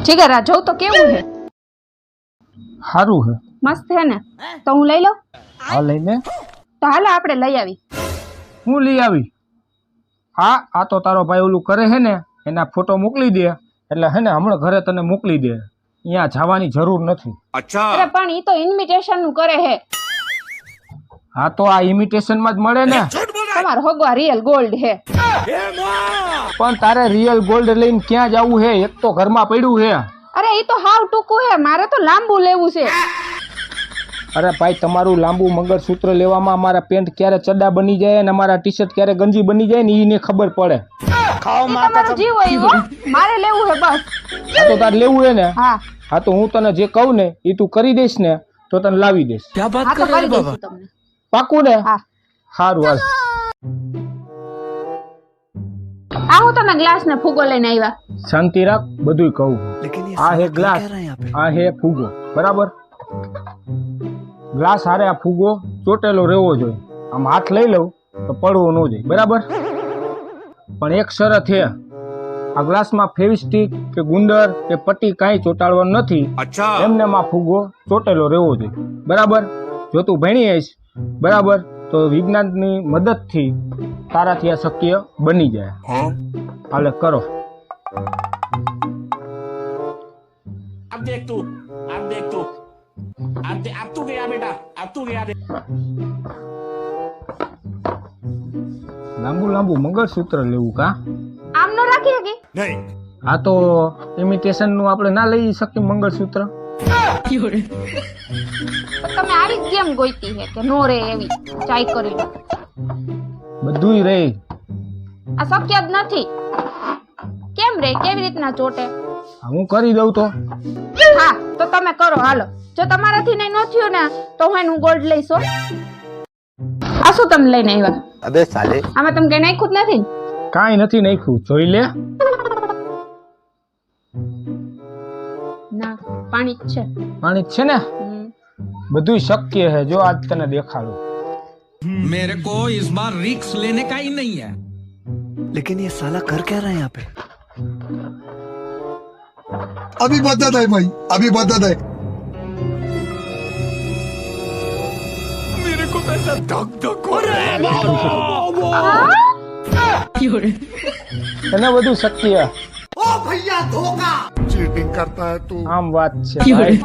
ठीक है राजो तो केवुं है સારું હે मस्त है ने तो हूँ लई लऊं હા લઈને तो हालो आपणे लई आवी હું લઈ આવી આ તો તારો ભાઈ ઓલું કરે હે ને એના ફોટો મોકલી દે એટલે હે ને હમણાં ઘરે તને મોકલી દે અહીંયા જવાની જરૂર નથી अरे पण ई तो इन्विटेशन नु करे है હા તો આ ઇમિટેશન માં જ મળે ને તમારો હોગવા रियल गोल्ड है પણ તારે રિયલ ગોલ્ડ લઈને ક્યાં જવું હે એક તો ઘરમાં પડ્યું હે अरे ई तो हाव टूकू है मारे तो लांबू लेवू छे અરે ભાઈ તમારું લાંબુ મંગળસૂત્ર લેવામાં અમારા પેન્ટ ક્યારે ચड्डा બની જાય અને અમારા ટી શર્ટ ક્યારે ગંજી બની જાય ને એને ખબર પડે તમારો જીવ હોય હો મારે લેવું है बस હા તો તારે લેવું હે ને हाँ હા તો હું તને જે કહું ને એ તું કરી દઈશ ને તો તને લાવી દઈશ हाँ तो કરી દઈશું તમને પાકું ને हाँ સારું હાલ આ હું તમે ગ્લાસ ને ફૂગો લઈને આવ્યા શાંતિ રાખ બધુંય કહું આ હે ગ્લાસ આ હે ફૂગો બરાબર ગ્લાસ હારે આ ફૂગો ચોટેલો રહેવો જોઈએ આમ હાથ લઈ લઉં તો પડવો ન જોઈએ બરાબર પણ એક શરત છે આ ગ્લાસમાં ફેવિસ્ટિક કે ગુંદર કે પટ્ટી કાંઈ ચોંટાડવાનું નથી એમને માં ફૂગો ચોટેલો રહેવો જોઈએ બરાબર જો તું ભણી આવીશ બરાબર તો વિજ્ઞાનની મદદથી તારાથી આ શક્ય બની જાય હાલે કરો अब देख तू अब तू गया बेटा अब तू गया લાંબુ લાંબુ મંગળસૂત્ર લેવું કા આમ નો રાખી હકી नहीं આ તો ઇમિટેશન નું આપણે ના લઈ શકીએ મંગળસૂત્ર તમે આવી કેમ ગોઈતી હે કે નો રે એવી ચાઈ કરીને બધુંય રે આ શક્ય જ નથી કેમ રે કેવી રીતના ચોટે હું કરી દઉં તો હા તો તમે કરો હાલો જો તમારાથી નહીં નો થયું ને તો હું ગોલ્ડ લઈશ હો. આ શું તમે લઈને આવ્યા अबे साले આમાં તમે કઈ નાખ્યું જ નથી ને? કાંઈ નથી નાખ્યું જોઈ લે ના પાણી જ છે પાણી જ છે ને બધુંય શક્ય છે જો આજ તને દેખાડું मेरे को इस बार रिक्स लेने का ही नहीं है लेकिन ये साला कर क्या रहा है यहाँ पे अभी बदत है भाई अभी बदत है मेरे को तो ऐसा धक धक हो रहा है તને બધું શક્ય चीटिंग करता है तू આમ વાત છે ભાઈ.